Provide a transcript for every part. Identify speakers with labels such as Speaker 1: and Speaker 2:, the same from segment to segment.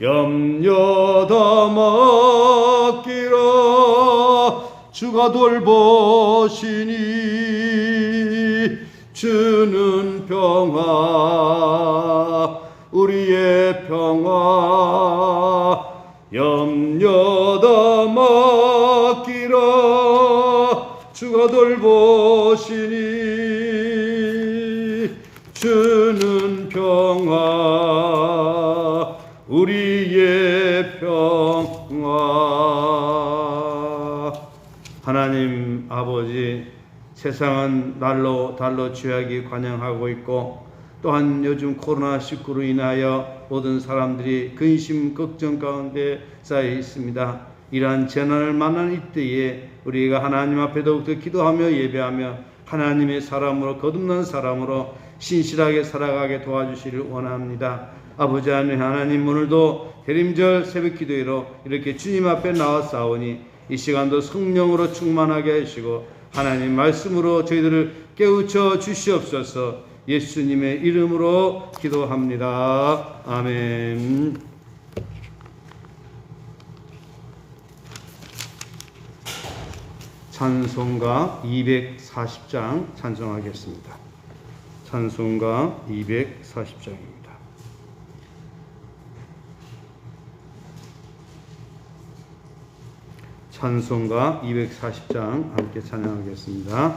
Speaker 1: 염려다 맡기라. 주가 돌보시니 주는 평화, 우리의 평화. 염려다 맡기라. 주가 돌보시니 주는 평화, 우리의 평화. 하나님 아버지, 세상은 날로 달로 죄악이 관영하고 있고, 또한 요즘 코로나19로 인하여 모든 사람들이 근심 걱정 가운데 쌓여 있습니다. 이러한 재난을 만난 이때에 우리가 하나님 앞에 더욱더 기도하며 예배하며 하나님의 사람으로, 거듭난 사람으로 신실하게 살아가게 도와주시를 원합니다. 아버지 하나님, 오늘도 대림절 새벽 기도회로 이렇게 주님 앞에 나와 싸우니 이 시간도 성령으로 충만하게 하시고 하나님 말씀으로 저희들을 깨우쳐 주시옵소서. 예수님의 이름으로 기도합니다. 아멘. 찬송가 240장 찬송하겠습니다. 찬송가 240장입니다. 찬송가 240장 함께 찬양하겠습니다.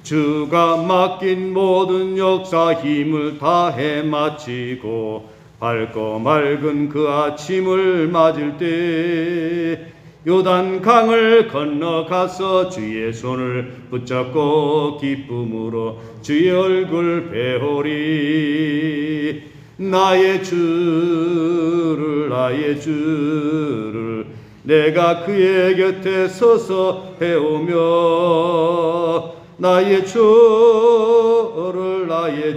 Speaker 1: 주가 맡긴 모든 역사 힘을 다해 마치고 밝고 맑은 그 아침을 맞을 때 요단 강을 건너가서 주의 손을 붙잡고 기쁨으로 주의 얼굴 배우리. 나의 주를 내가 그의 곁에 서서 배우며 나의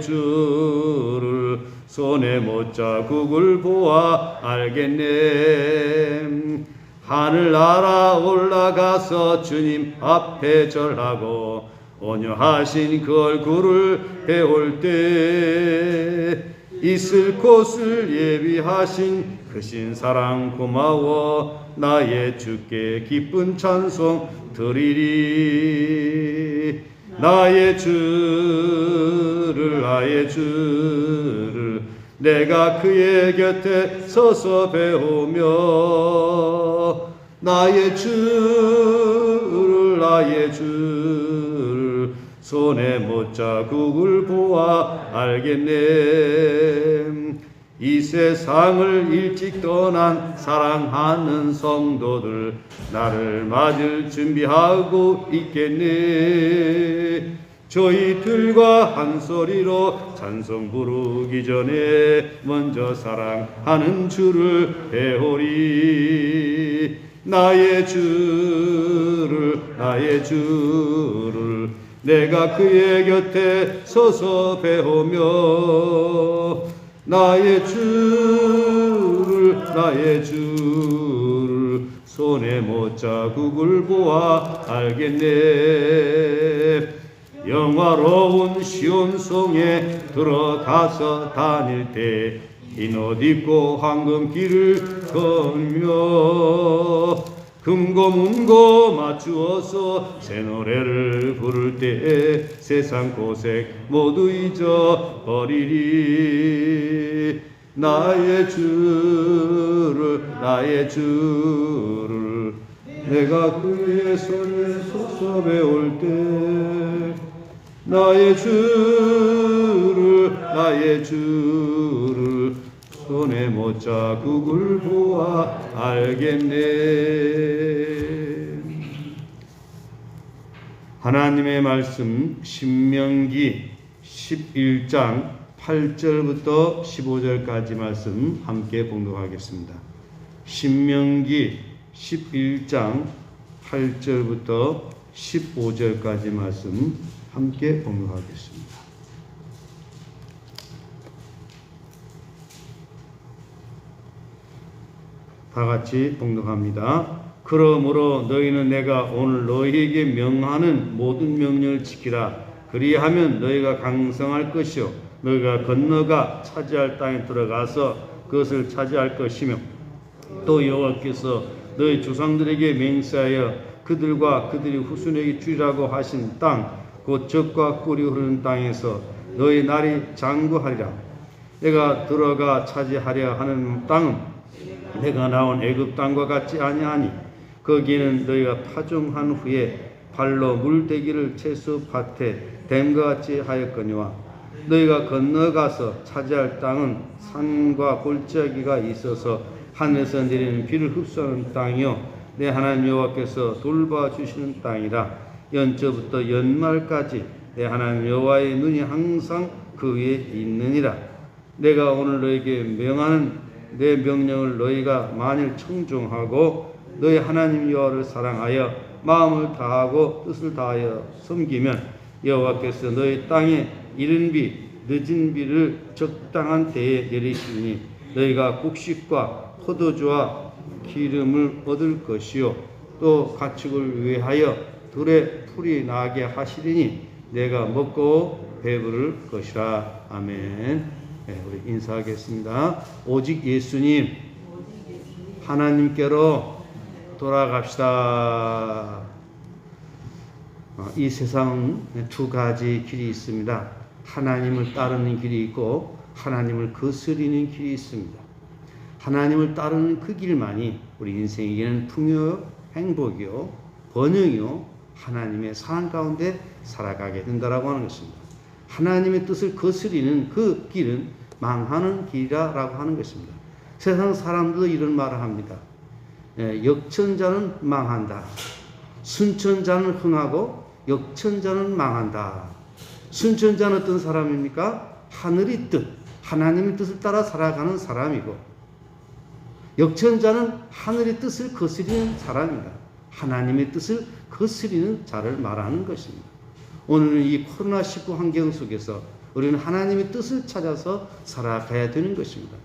Speaker 1: 주를 손에 못자국을 보아 알겠네. 하늘 날아 올라가서 주님 앞에 절하고 온유하신 그 얼굴을 배울 때 있을 곳을 예비하신 크신 사랑 고마워 나의 주께 기쁜 찬송 드리리. 나의 주를 내가 그의 곁에 서서 배우며 나의 주를 손에 못자국을 보아 알겠네. 이 세상을 일찍 떠난 사랑하는 성도들 나를 맞을 준비하고 있겠네. 저희들과 한 소리로 찬송 부르기 전에 먼저 사랑하는 주를 배우리. 나의 주를 내가 그의 곁에 서서 배우며 나의 주를 손에 못자국을 보아 알겠네. 영화로운 시온성에 들어가서 다닐 때 흰 옷 입고 황금길을 걸으며 금고문고 맞추어서 새 노래를 부를 때 세상 고생 모두 잊어버리리. 나의 주를 내가 그의 손에 서서 배울 때 나의 주를 손에 못자국을 보아 알겠네. 하나님의 말씀 신명기 11장 8절부터 15절까지 말씀 함께 봉독하겠습니다. 신명기 11장 8절부터 15절까지 말씀 함께 봉독하겠습니다. 다 같이 봉독합니다. 그러므로 너희는 내가 오늘 너희에게 명하는 모든 명령을 지키라. 그리하면 너희가 강성할 것이요 너희가 건너가 차지할 땅에 들어가서 그것을 차지할 것이며 또 여호와께서 너희 조상들에게 맹세하여 그들과 그들이 후손에게 주리라고 하신 땅 곧 젖과 꿀이 흐르는 땅에서 너희 날이 장구하리라. 내가 들어가 차지하려 하는 땅은 내가 나온 애굽 땅과 같지 아니하니 거기에는 너희가 파종한 후에 발로 물대기를 채소 밭에 댐과 같이 하였거니와 너희가 건너가서 차지할 땅은 산과 골짜기가 있어서 하늘에서 내리는 비를 흡수하는 땅이요 내 하나님 여호와께서 돌봐주시는 땅이라. 연초부터 연말까지 내 하나님 여호와의 눈이 항상 그 위에 있느니라. 내가 오늘 너에게 명하는 내 명령을 너희가 만일 청종하고 너희 하나님 여호와를 사랑하여 마음을 다하고 뜻을 다하여 섬기면 여호와께서 너희 땅에 이른 비 늦은 비를 적당한 때에 내리시니 너희가 곡식과 포도주와 기름을 얻을 것이요 또 가축을 위하여 들에 풀이 나게 하시리니 내가 먹고 배부를 것이라. 아멘. 네, 우리 인사하겠습니다. 오직 예수님 하나님께로 돌아갑시다. 이 세상은 두 가지 길이 있습니다. 하나님을 따르는 길이 있고 하나님을 거스리는 길이 있습니다. 하나님을 따르는 그 길만이 우리 인생에게는 풍요요 행복이요 번영이요 하나님의 사랑 가운데 살아가게 된다라고 하는 것입니다. 하나님의 뜻을 거스리는 그 길은 망하는 길이라고 하는 것입니다. 세상 사람들도 이런 말을 합니다. 역천자는 망한다. 순천자는 흥하고 역천자는 망한다. 순천자는 어떤 사람입니까? 하늘의 뜻, 하나님의 뜻을 따라 살아가는 사람이고 역천자는 하늘의 뜻을 거스리는 사람입니다. 하나님의 뜻을 거스리는 자를 말하는 것입니다. 오늘은 이 코로나19 환경 속에서 우리는 하나님의 뜻을 찾아서 살아가야 되는 것입니다.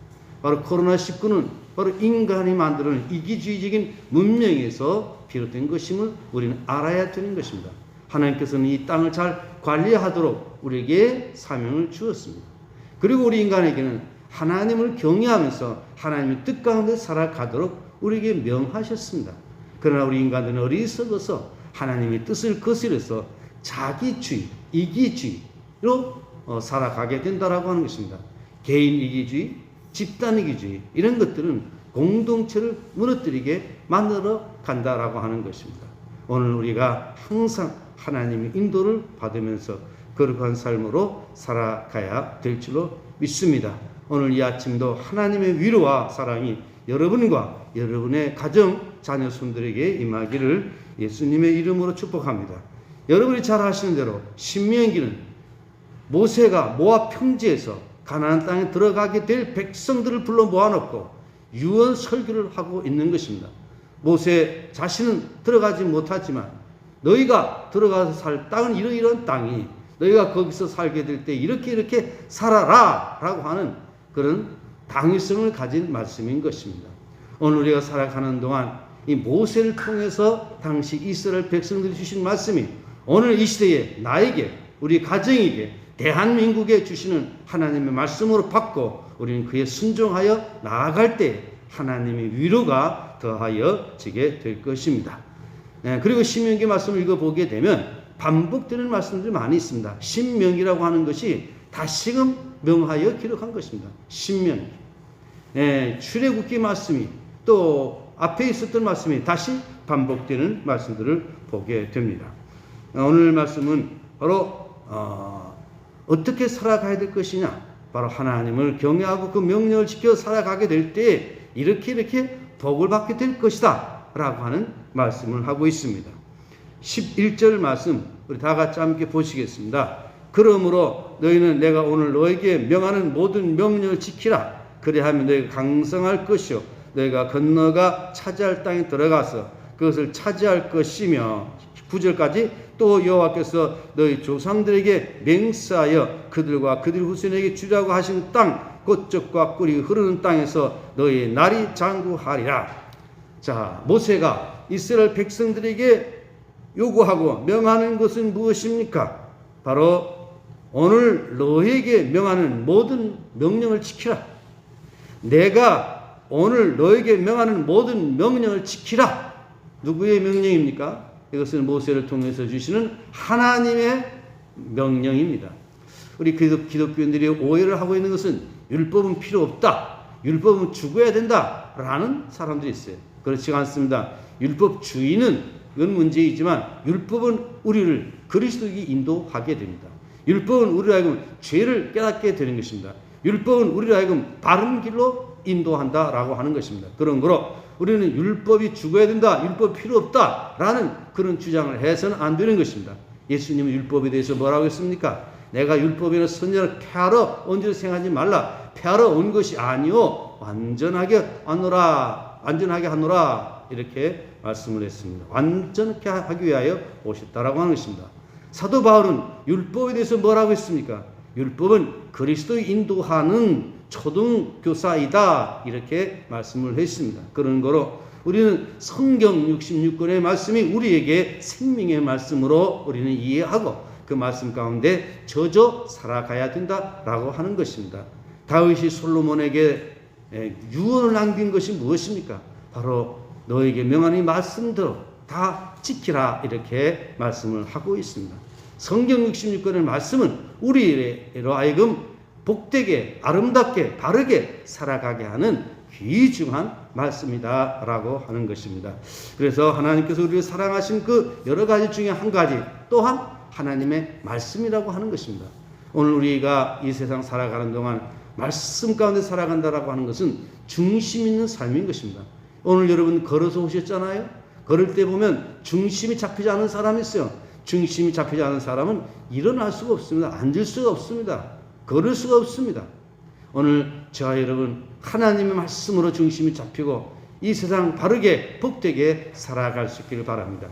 Speaker 1: 바로 코로나19는 바로 인간이 만드는 이기주의적인 문명에서 비롯된 것임을 우리는 알아야 되는 것입니다. 하나님께서는 이 땅을 잘 관리하도록 우리에게 사명을 주었습니다. 그리고 우리 인간에게는 하나님을 경외하면서 하나님의 뜻 가운데 살아가도록 우리에게 명하셨습니다. 그러나 우리 인간들은 어리석어서 하나님의 뜻을 거스려서 자기주의, 이기주의로 살아가게 된다라고 하는 것입니다. 개인 이기주의, 집단 이기주의 이런 것들은 공동체를 무너뜨리게 만들어 간다라고 하는 것입니다. 오늘 우리가 항상 하나님의 인도를 받으면서 거룩한 삶으로 살아가야 될 줄로 믿습니다. 오늘 이 아침도 하나님의 위로와 사랑이 여러분과 여러분의 가정, 자녀 손들에게 임하기를 예수님의 이름으로 축복합니다. 여러분이 잘 아시는 대로 신명기는 모세가 모압 평지에서 가나안 땅에 들어가게 될 백성들을 불러 모아놓고 유언 설교를 하고 있는 것입니다. 모세 자신은 들어가지 못하지만 너희가 들어가서 살 땅은 이러이러한 땅이 너희가 거기서 살게 될 때 이렇게 살아라 라고 하는 그런 당위성을 가진 말씀인 것입니다. 오늘 우리가 살아가는 동안 이 모세를 통해서 당시 이스라엘 백성들이 주신 말씀이 오늘 이 시대에 나에게 우리 가정에게 대한민국에 주시는 하나님의 말씀으로 받고 우리는 그에 순종하여 나아갈 때 하나님의 위로가 더하여 지게 될 것입니다. 그리고 신명기 말씀을 읽어보게 되면 반복되는 말씀들이 많이 있습니다. 신명기라고 하는 것이 다시금 명하여 기록한 것입니다. 신명기. 출애굽기 말씀이 또 앞에 있었던 말씀이 다시 반복되는 말씀들을 보게 됩니다. 오늘 말씀은 바로 어떻게 살아가야 될 것이냐, 바로 하나님을 경외하고 그 명령을 지켜 살아가게 될 때 이렇게 복을 받게 될 것이다 라고 하는 말씀을 하고 있습니다. 11절 말씀 우리 다 같이 함께 보시겠습니다. 그러므로 너희는 내가 오늘 너에게 명하는 모든 명령을 지키라. 그리하면 너희가 강성할 것이요 너희가 건너가 차지할 땅에 들어가서 그것을 차지할 것이며 9절까지 또 여호와께서 너희 조상들에게 맹세하여 그들과 그들 후손에게 주라고 하신 땅 곧 젖과 꿀이 흐르는 땅에서 너희의 날이 장구하리라. 자, 모세가 이스라엘 백성들에게 요구하고 명하는 것은 무엇입니까? 바로 오늘 너에게 명하는 모든 명령을 지키라. 내가 오늘 너에게 명하는 모든 명령을 지키라. 누구의 명령입니까? 이것은 모세를 통해서 주시는 하나님의 명령입니다. 우리 기독교인들이 오해를 하고 있는 것은 율법은 필요 없다, 율법은 죽어야 된다 라는 사람들이 있어요. 그렇지 않습니다. 율법주의는 이건 문제이지만 율법은 우리를 그리스도에게 인도하게 됩니다. 율법은 우리로 하여금 죄를 깨닫게 되는 것입니다. 율법은 우리로 하여금 바른 길로 인도한다라고 하는 것입니다. 그런 거로 우리는 율법이 죽어야 된다, 율법 필요 없다라는 그런 주장을 해서는 안 되는 것입니다. 예수님은 율법에 대해서 뭐라고 했습니까? 내가 율법에는 선지자를 폐하러 온 줄 생각하지 말라. 폐하러 온 것이 아니요 완전하게 하노라 이렇게 말씀을 했습니다. 완전하게 하기 위하여 오셨다라고 하는 것입니다. 사도 바울은 율법에 대해서 뭐라고 했습니까? 율법은 그리스도의 인도하는 초등교사이다 이렇게 말씀을 했습니다. 그런 거로 우리는 성경 66권의 말씀이 우리에게 생명의 말씀으로 우리는 이해하고 그 말씀 가운데 젖어 살아가야 된다라고 하는 것입니다. 다윗이 솔로몬에게 유언을 남긴 것이 무엇입니까? 바로 너에게 명하는 말씀대로 다 지키라 이렇게 말씀을 하고 있습니다. 성경 66권의 말씀은 우리로 하여금 복되게 아름답게 바르게 살아가게 하는 귀중한 말씀이다 라고 하는 것입니다. 그래서 하나님께서 우리를 사랑하신 그 여러 가지 중에 한 가지 또한 하나님의 말씀이라고 하는 것입니다. 오늘 우리가 이 세상 살아가는 동안 말씀 가운데 살아간다라고 하는 것은 중심 있는 삶인 것입니다. 오늘 여러분 걸어서 오셨잖아요. 걸을 때 보면 중심이 잡히지 않은 사람이 있어요. 중심이 잡히지 않은 사람은 일어날 수가 없습니다. 앉을 수가 없습니다. 걸을 수가 없습니다. 오늘 저와 여러분 하나님의 말씀으로 중심이 잡히고 이 세상 바르게 복되게 살아갈 수 있기를 바랍니다.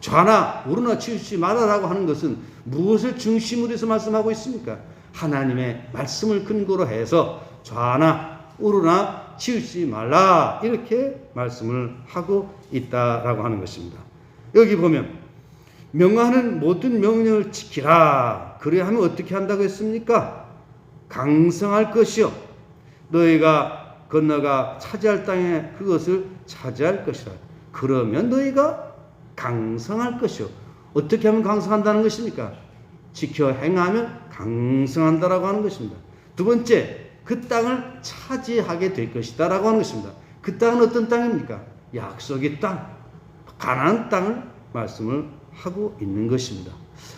Speaker 1: 좌나 우르나 치우치지 말아라고 하는 것은 무엇을 중심으로 해서 말씀하고 있습니까? 하나님의 말씀을 근거로 해서 좌나 우르나 치우치지 말라 이렇게 말씀을 하고 있다라고 하는 것입니다. 여기 보면 명하는 모든 명령을 지키라. 그래야 하면 어떻게 한다고 했습니까? 강성할 것이요 너희가 건너가 차지할 땅에 그것을 차지할 것이라. 그러면 너희가 강성할 것이요. 어떻게 하면 강성한다는 것입니까? 지켜 행하면 강성한다라고 하는 것입니다. 두 번째, 그 땅을 차지하게 될 것이다 라고 하는 것입니다. 그 땅은 어떤 땅입니까? 약속의 땅, 가나안 땅을 말씀을 하고 있는 것입니다.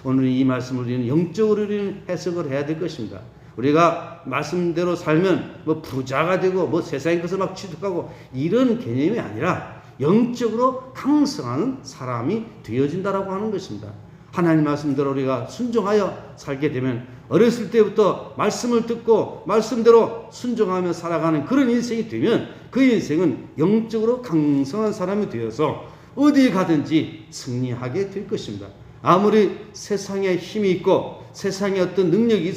Speaker 1: 오늘 이 말씀을 우리는 영적으로 우리는 해석을 해야 될 것입니다. 우리가 말씀대로 살면 뭐 부자가 되고 뭐 세상의 것을 막 취득하고 이런 개념이 아니라 영적으로 강성하는 사람이 되어진다라고 하는 것입니다. 하나님 말씀대로 우리가 순종하여 살게 되면 어렸을 때부터 말씀을 듣고 말씀대로 순종하며 살아가는 그런 인생이 되면 그 인생은 영적으로 강성한 사람이 되어서 어디에 가든지 승리하게 될 것입니다. 아무리 세상에 힘이 있고 세상에 어떤 능력이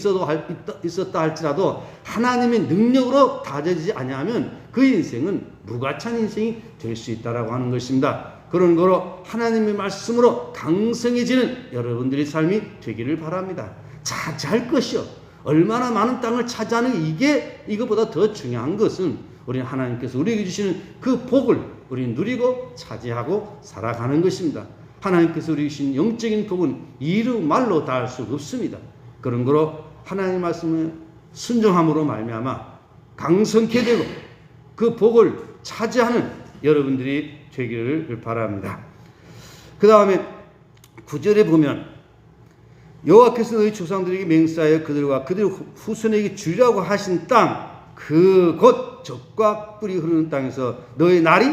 Speaker 1: 있었다 할지라도 하나님의 능력으로 다져지지 아니하면 그 인생은 무가찬 인생이 될 수 있다라고 하는 것입니다. 그런 거로 하나님의 말씀으로 강성해지는 여러분들의 삶이 되기를 바랍니다. 차지할 것이요. 얼마나 많은 땅을 차지하는 이것보다 더 중요한 것은 우리는 하나님께서 우리에게 주시는 그 복을 우리는 누리고 차지하고 살아가는 것입니다. 하나님께서 우리에게 주신 영적인 복은 이루 말로 닿을 수 없습니다. 그런 거로 하나님의 말씀을 순종함으로 말미암아 강성케 되고 그 복을 차지하는 여러분들이 되기를 바랍니다. 그 다음에 9절에 보면 여호와께서 너희 조상들에게 맹세하여 그들과 그들 후손에게 주리라고 하신 땅 그 곧 젖과 꿀이 흐르는 땅에서 너희 날이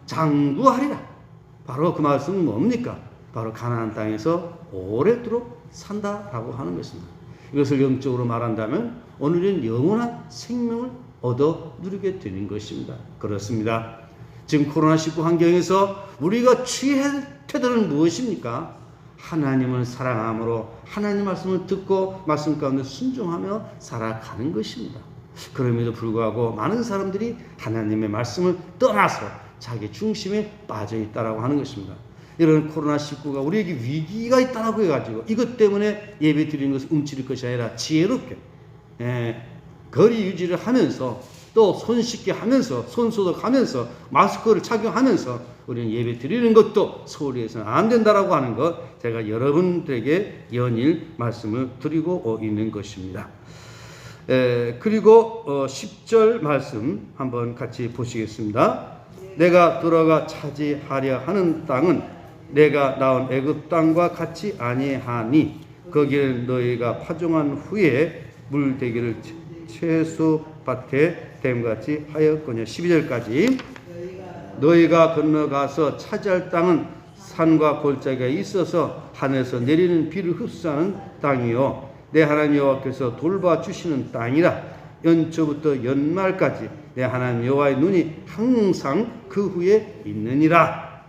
Speaker 1: 장구하리라. 바로 그 말씀은 뭡니까? 바로 가나안 땅에서 오래도록 산다라고 하는 것입니다. 이것을 영적으로 말한다면 오늘은 영원한 생명을 얻어 누리게 되는 것입니다. 그렇습니다. 지금 코로나19 환경에서 우리가 취할 태도는 무엇입니까? 하나님을 사랑함으로 하나님 말씀을 듣고 말씀 가운데 순종하며 살아가는 것입니다. 그럼에도 불구하고 많은 사람들이 하나님의 말씀을 떠나서 자기 중심에 빠져 있다라고 하는 것입니다. 이런 코로나19가 우리에게 위기가 있다라고 해가지고 이것 때문에 예배 드리는 것을 움츠릴 것이 아니라 지혜롭게 거리 유지를 하면서 또 손 씻게 하면서 손 소독하면서 마스크를 착용하면서 우리는 예배 드리는 것도 소홀히 해서는 안 된다라고 하는 것, 제가 여러분들에게 연일 말씀을 드리고 있는 것입니다. 그리고 10절 말씀 한번 같이 보시겠습니다. 내가 들어가 차지하려 하는 땅은 내가 나온 애굽 땅과 같이 아니하니 거기는 너희가 파종한 후에 물대기를 채소밭에 됨같이 하였거니와. 12절까지 너희가 건너가서 차지할 땅은 산과 골짜기가 있어서 하늘에서 내리는 비를 흡수하는 땅이요 내 하나님 여호와께서 돌봐주시는 땅이라. 연초부터 연말까지 내 하나님 여호와의 눈이 항상 그 후에 있느니라.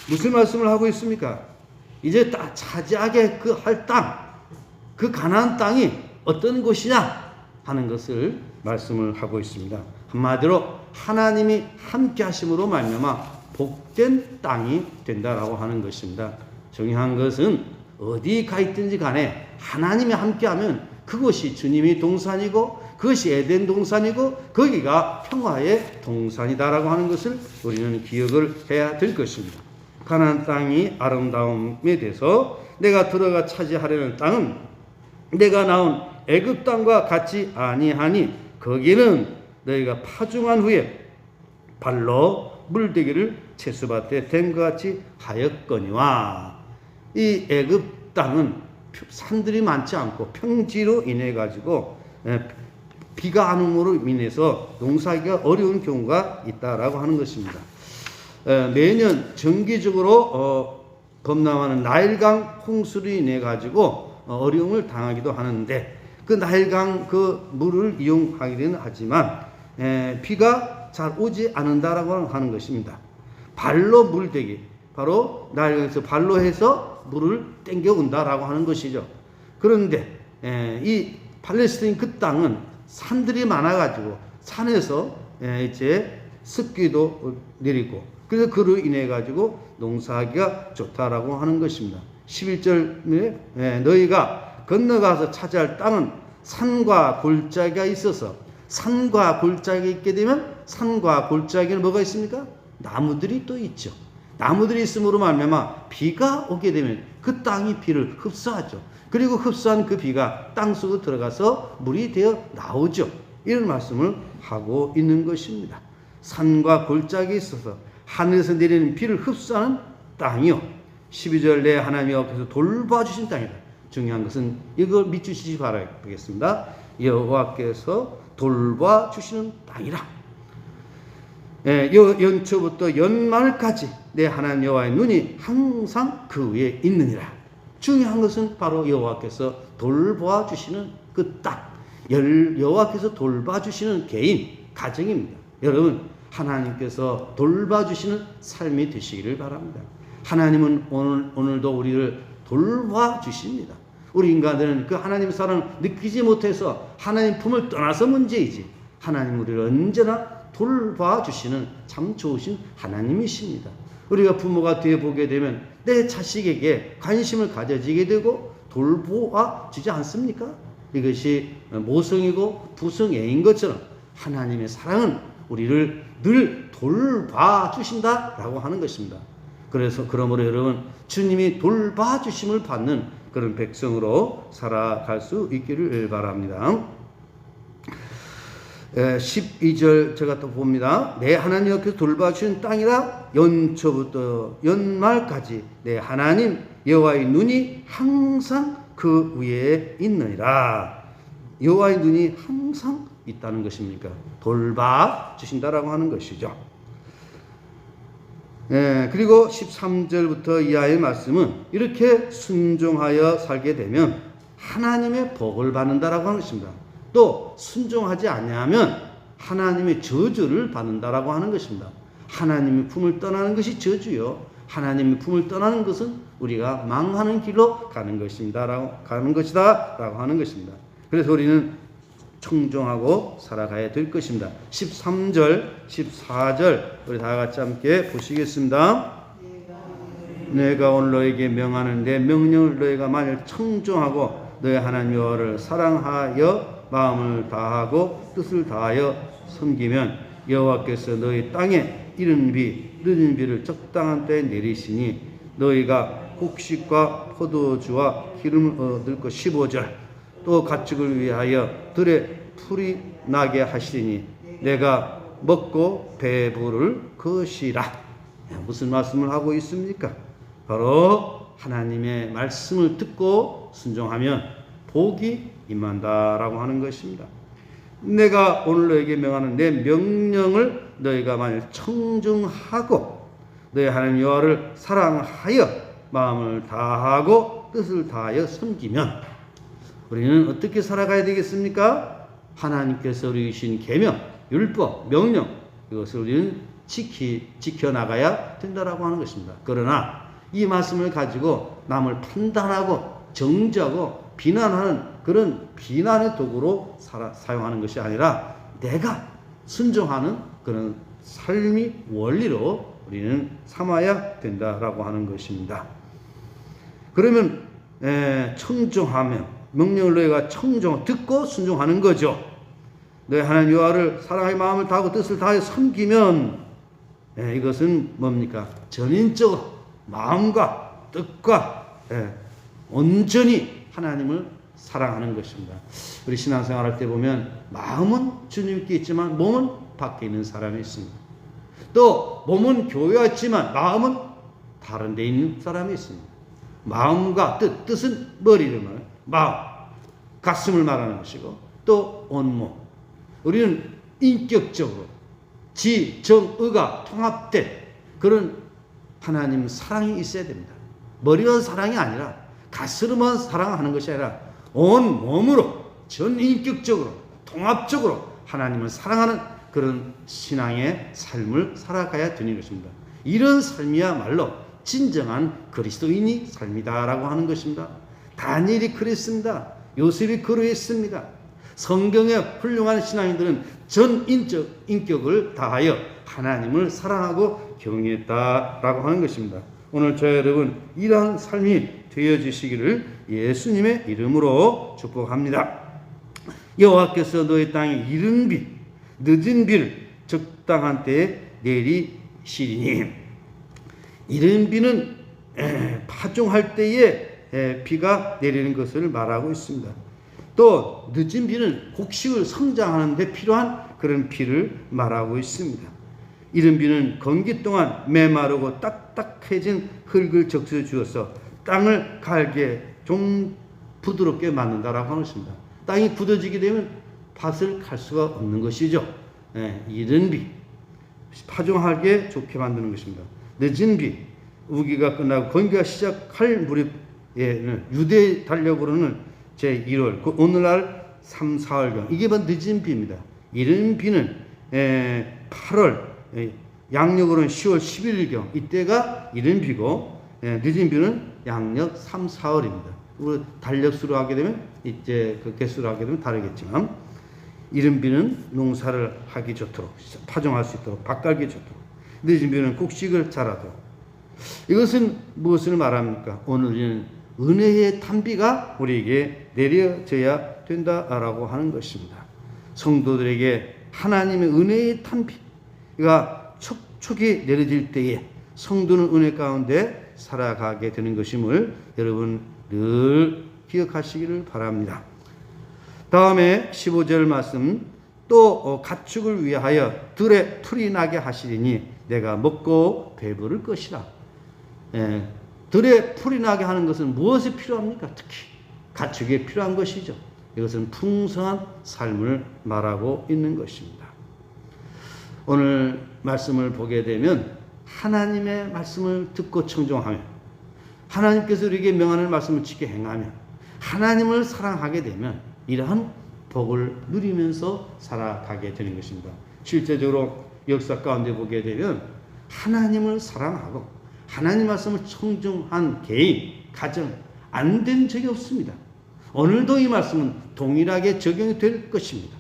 Speaker 1: 무슨 말씀을 하고 있습니까? 이제 딱 차지하게 그 할 땅, 그 가나안 땅이 어떤 곳이냐 하는 것을 말씀을 하고 있습니다. 한마디로 하나님이 함께 하심으로 말미암아 복된 땅이 된다라고 하는 것입니다. 중요한 것은 어디 가 있든지 간에 하나님이 함께하면 그것이 주님이 동산이고 그것이 에덴 동산이고 거기가 평화의 동산이다라고 하는 것을 우리는 기억을 해야 될 것입니다. 가나안 땅이 아름다움에 대해서 내가 들어가 차지하려는 땅은 내가 나온 애굽 땅과 같이 아니하니 거기는 너희가 파종한 후에 발로 물대기를 채소밭에 댐과 같이 하였거니와. 이 애굽 땅은 산들이 많지 않고 평지로 인해 가지고 비가 안 오므로 인해서 농사하기가 어려운 경우가 있다라고 하는 것입니다. 매년 정기적으로 범람하는 나일강 홍수로 인해 가지고 어려움을 당하기도 하는데 그 나일강 그 물을 이용하기는 하지만 비가 잘 오지 않는다라고 하는 것입니다. 발로 물대기, 바로 나일강에서 발로 해서 물을 땡겨 온다라고 하는 것이죠. 그런데 이 팔레스타인 그 땅은 산들이 많아가지고 산에서 이제 습기도 내리고 그래서 그로 인해 가지고 농사하기가 좋다라고 하는 것입니다. 11절에 너희가 건너가서 차지할 땅은 산과 골짜기가 있어서, 산과 골짜기가 있게 되면 산과 골짜기는 뭐가 있습니까? 나무들이 또 있죠. 나무들이 있음으로 말미암아 비가 오게 되면 그 땅이 비를 흡수하죠. 그리고 흡수한 그 비가 땅 속으로 들어가서 물이 되어 나오죠. 이런 말씀을 하고 있는 것입니다. 산과 골짜기에 있어서 하늘에서 내리는 비를 흡수하는 땅이요 12절 내 하나님 여호와께서 돌봐주신 땅이다. 중요한 것은 이걸 믿으시기 바라겠습니다. 여호와께서 돌봐주시는 땅이라. 연초부터 연말까지 내 하나님 여호와의 눈이 항상 그 위에 있느니라. 중요한 것은 바로 여호와께서 돌봐주시는 그 땅, 여호와께서 돌봐주시는 개인, 가정입니다. 여러분, 하나님께서 돌봐주시는 삶이 되시기를 바랍니다. 하나님은 오늘도 우리를 돌봐주십니다. 우리 인간들은 그 하나님의 사랑을 느끼지 못해서 하나님 품을 떠나서 문제이지, 하나님 우리를 언제나 돌봐주시는 참 좋으신 하나님이십니다. 우리가 부모가 되어 보게 되면 내 자식에게 관심을 가져지게 되고 돌보아주지 않습니까? 이것이 모성이고 부성애인 것처럼 하나님의 사랑은 우리를 늘 돌봐주신다라고 하는 것입니다. 그래서 그러므로 여러분, 주님이 돌봐주심을 받는 그런 백성으로 살아갈 수 있기를 바랍니다. 12절 제가 또 봅니다. 내 하나님 여호와께서 돌봐주신 땅이라. 연초부터 연말까지 내 하나님 여호와의 눈이 항상 그 위에 있느니라. 여호와의 눈이 항상 있다는 것입니까? 돌봐주신다라고 하는 것이죠. 그리고 13절부터 이하의 말씀은 이렇게 순종하여 살게 되면 하나님의 복을 받는다라고 하는 것입니다. 또 순종하지 아니하면 하나님의 저주를 받는다라고 하는 것입니다. 하나님의 품을 떠나는 것이 저주요, 하나님의 품을 떠나는 것은 우리가 망하는 길로 가는 것입니다라고 하는 것입니다. 그래서 우리는 청종하고 살아가야 될 것입니다. 13절, 14절 우리 다 같이 함께 보시겠습니다. 내가 오늘 너에게 명하는 내 명령을 너희가 만일 청종하고 너희 하나님 여호와를 사랑하여 마음을 다하고 뜻을 다하여 섬기면 여호와께서 너희 땅에 이른 비 늦은 비를 적당한 때에 내리시니 너희가 곡식과 포도주와 기름을 얻을 것. 15절. 또 가축을 위하여 들에 풀이 나게 하시니 내가 먹고 배부를 것이라. 무슨 말씀을 하고 있습니까? 바로 하나님의 말씀을 듣고 순종하면 복이 임한다라고 하는 것입니다. 내가 오늘 너에게 명하는 내 명령을 너희가 만일 청중하고 너희 하나님 여호와를 사랑하여 마음을 다하고 뜻을 다하여 섬기면 우리는 어떻게 살아가야 되겠습니까? 하나님께서 우리 주신 계명, 율법, 명령, 이것을 우리는 지켜나가야 된다라고 하는 것입니다. 그러나 이 말씀을 가지고 남을 판단하고 정죄하고 비난하는 그런 비난의 도구로 사용하는 것이 아니라 내가 순종하는 그런 삶의 원리로 우리는 삼아야 된다라고 하는 것입니다. 그러면 청종하면 명령을 너희가 듣고 순종하는 거죠. 너희 하나님 여호와를 사랑하여 마음을 다하고 뜻을 다하여 섬기면 이것은 뭡니까? 전인적으로 마음과 뜻과 온전히 하나님을 사랑하는 것입니다. 우리 신앙생활 할 때 보면 마음은 주님께 있지만 몸은 밖에 있는 사람이 있습니다. 또 몸은 교회에 있지만 마음은 다른 데 있는 사람이 있습니다. 마음과 뜻은 머리를 말하는 마음, 가슴을 말하는 것이고 또 온몸. 우리는 인격적으로 지, 정, 의가 통합된 그런 하나님 사랑이 있어야 됩니다. 머리만 사랑이 아니라 가슴만 사랑하는 것이 아니라 온 몸으로 전인격적으로 통합적으로 하나님을 사랑하는 그런 신앙의 삶을 살아가야 되는 것입니다. 이런 삶이야말로 진정한 그리스도인이 삶이다라고 하는 것입니다. 다니엘이 그랬습니다. 요셉이 그러했습니다. 성경의 훌륭한 신앙인들은 인격을 다하여 하나님을 사랑하고 경외했다라고 하는 것입니다. 오늘 저 여러분 이러한 삶이 되어주시기를 예수님의 이름으로 축복합니다. 여호와께서 너희 땅에 이른 비 늦은 비를 적당한 때에 내리시리니. 이른 비는 파종할 때에 비가 내리는 것을 말하고 있습니다. 또 늦은 비는 곡식을 성장하는 데 필요한 그런 비를 말하고 있습니다. 이른 비는 건기 동안 메마르고 딱딱해진 흙을 적셔 주어서 땅을 갈게 좀 부드럽게 만든다라고 하는 것입니다. 땅이 굳어지게 되면 밭을 갈 수가 없는 것이죠. 이른 비, 파종하게 좋게 만드는 것입니다. 늦은 비, 우기가 끝나고 건기가 시작할 무렵에는 유대 달력으로는 제1월, 오늘날 3, 4월경, 이게 바로 늦은 비입니다. 이른 비는 8월, 양력으로는 10월 11일경, 이때가 이른 비고, 늦은 비는 양력 3, 4월입니다. 우리 달력수로 하게 되면 이제 그 개수로 하게 되면 다르겠지만, 이른 비는 농사를 하기 좋도록, 파종할 수 있도록, 밭갈기 좋도록, 늦은 비는 곡식을 자라도록. 이것은 무엇을 말합니까? 오늘 우리는 은혜의 탄비가 우리에게 내려져야 된다라고 하는 것입니다. 성도들에게 하나님의 은혜의 탄비가 촉촉히 내려질 때에 성도는 은혜 가운데 살아가게 되는 것임을 여러분 늘 기억하시기를 바랍니다. 다음에 15절 말씀, 또 가축을 위하여 들에 풀이 나게 하시리니 내가 먹고 배부를 것이라. 들에 풀이 나게 하는 것은 무엇이 필요합니까? 특히 가축이 필요한 것이죠. 이것은 풍성한 삶을 말하고 있는 것입니다. 오늘 말씀을 보게 되면 하나님의 말씀을 듣고 청종하면, 하나님께서 우리에게 명하는 말씀을 지켜 행하면, 하나님을 사랑하게 되면 이러한 복을 누리면서 살아가게 되는 것입니다. 실제적으로 역사 가운데 보게 되면 하나님을 사랑하고 하나님 말씀을 청종한 개인, 가정 안 된 적이 없습니다. 오늘도 이 말씀은 동일하게 적용이 될 것입니다.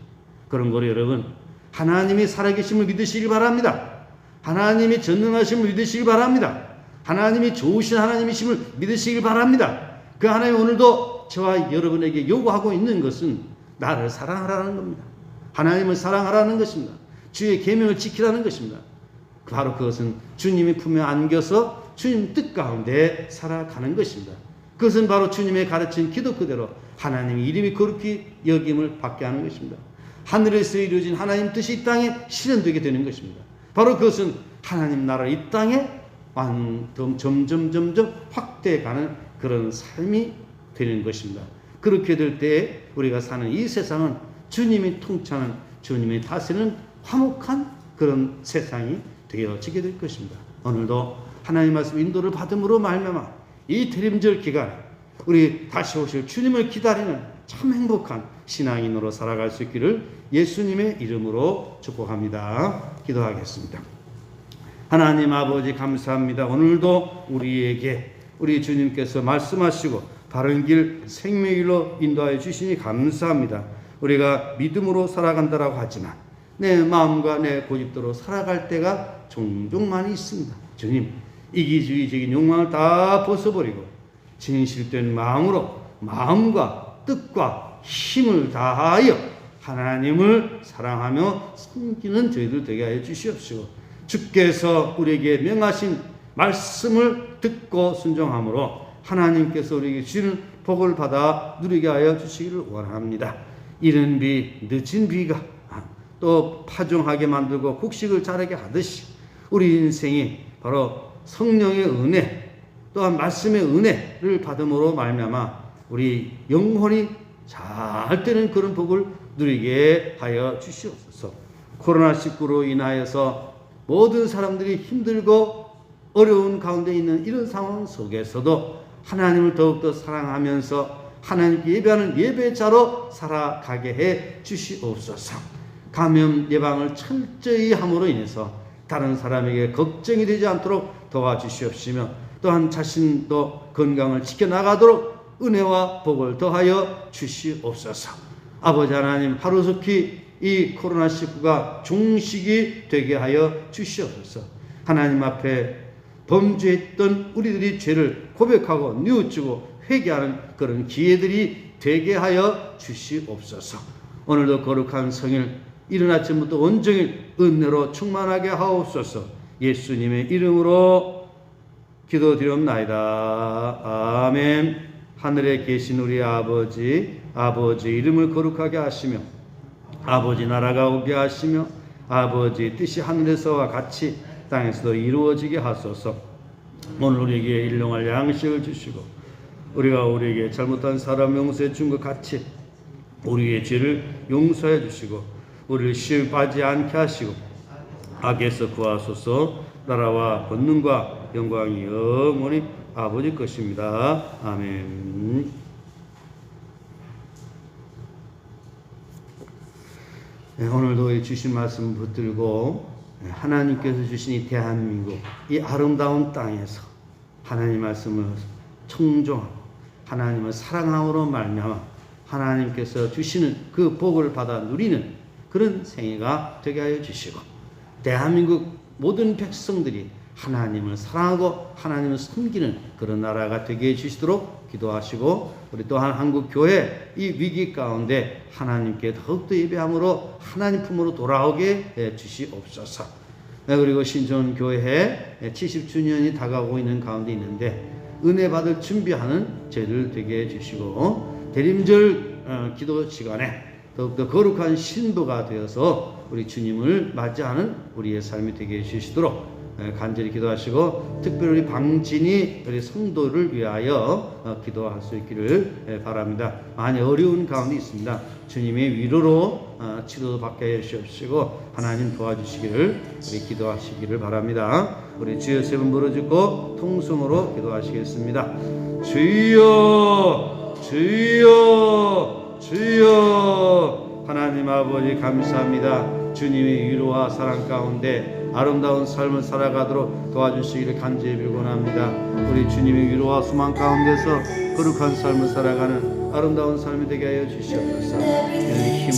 Speaker 1: 그런 거로 여러분, 하나님이 살아계심을 믿으시길 바랍니다. 하나님이 전능하심을 믿으시길 바랍니다. 하나님이 좋으신 하나님이심을 믿으시길 바랍니다. 그 하나님 오늘도 저와 여러분에게 요구하고 있는 것은 나를 사랑하라는 겁니다. 하나님을 사랑하라는 것입니다. 주의 계명을 지키라는 것입니다. 바로 그것은 주님의 품에 안겨서 주님 뜻 가운데 살아가는 것입니다. 그것은 바로 주님의 가르친 기도 그대로 하나님의 이름이 거룩히 여김을 받게 하는 것입니다. 하늘에서 이루어진 하나님 뜻이 이 땅에 실현되게 되는 것입니다. 바로 그것은 하나님 나라 이 땅에 점점 확대해가는 그런 삶이 되는 것입니다. 그렇게 될 때 우리가 사는 이 세상은 주님이 통치하는, 주님이 다스리는 화목한 그런 세상이 되어지게 될 것입니다. 오늘도 하나님 말씀 인도를 받음으로 말미암아 이 대림절 기간에 우리 다시 오실 주님을 기다리는 참 행복한 신앙인으로 살아갈 수 있기를 예수님의 이름으로 축복합니다. 기도하겠습니다. 하나님 아버지 감사합니다. 오늘도 우리에게 우리 주님께서 말씀하시고 바른 길 생명의 길로 인도하여 주시니 감사합니다. 우리가 믿음으로 살아간다라고 하지만 내 마음과 내 고집대로 살아갈 때가 종종 많이 있습니다. 주님, 이기주의적인 욕망을 다 벗어버리고 진실된 마음으로 마음과 뜻과 힘을 다하여 하나님을 사랑하며 섬기는 저희들 되게 하여 주시옵시고, 주께서 우리에게 명하신 말씀을 듣고 순종함으로 하나님께서 우리에게 주시는 복을 받아 누리게 하여 주시기를 원합니다. 이른 비, 늦은 비가 또 파종하게 만들고 곡식을 자라게 하듯이 우리 인생이 바로 성령의 은혜 또한 말씀의 은혜를 받음으로 말미암아 우리 영혼이 잘 되는 그런 복을 누리게 하여 주시옵소서. 코로나19로 인하여서 모든 사람들이 힘들고 어려운 가운데 있는 이런 상황 속에서도 하나님을 더욱더 사랑하면서 하나님께 예배하는 예배자로 살아가게 해 주시옵소서. 감염 예방을 철저히 함으로 인해서 다른 사람에게 걱정이 되지 않도록 도와주시옵시며 또한 자신도 건강을 지켜나가도록 은혜와 복을 더하여 주시옵소서. 아버지 하나님, 하루속히 이 코로나19가 종식이 되게 하여 주시옵소서. 하나님 앞에 범죄했던 우리들이 죄를 고백하고 뉘우치고 회개하는 그런 기회들이 되게 하여 주시옵소서. 오늘도 거룩한 성일 이른 아침부터 온종일 은혜로 충만하게 하옵소서. 예수님의 이름으로 기도드리옵나이다. 아멘. 하늘에 계신 우리 아버지, 아버지 이름을 거룩하게 하시며 아버지 나라가 오게 하시며 아버지 뜻이 하늘에서와 같이 땅에서도 이루어지게 하소서. 오늘 우리에게 일용할 양식을 주시고 우리가 우리에게 잘못한 사람 용서해 준 것 같이 우리의 죄를 용서해 주시고 우리를 시험에 빠지지 않게 하시고 악에서 구하소서. 나라와 권능과 영광이 영원히 아버지 것입니다. 아멘. 네, 오늘도 주신 말씀 붙들고 하나님께서 주신 이 대한민국 이 아름다운 땅에서 하나님 말씀을 청종하고 하나님을 사랑함으로 말미암아 하나님께서 주시는 그 복을 받아 누리는 그런 생애가 되게 하여 주시고 대한민국 모든 백성들이 하나님을 사랑하고 하나님을 섬기는 그런 나라가 되게 해 주시도록 기도하시고 우리 또한 한국교회 이 위기 가운데 하나님께 더욱더 예배함으로 하나님 품으로 돌아오게 해 주시옵소서. 그리고 신촌교회 70주년이 다가오고 있는 가운데 있는데 은혜 받을 준비하는 저희들 되게 해 주시고 대림절 기도 시간에 더욱더 거룩한 신부가 되어서 우리 주님을 맞이하는 우리의 삶이 되게 해 주시도록 간절히 기도하시고 특별히 방진이 우리 성도를 위하여 기도할 수 있기를 바랍니다. 많이 어려운 가운데 있습니다. 주님의 위로로 치료받게 해주시고 하나님 도와주시기를 우리 기도하시기를 바랍니다. 우리 주여 세 번 부르짖고 통성으로 기도하시겠습니다. 주여 주여 주여. 하나님 아버지 감사합니다. 주님의 위로와 사랑 가운데 아름다운 삶을 살아가도록 도와주시기를 간절히 빌곤합니다. 우리 주님의 위로와 소망 가운데서 거룩한 삶을 살아가는 아름다운 삶이 되게 하여 주시옵소서. 힘을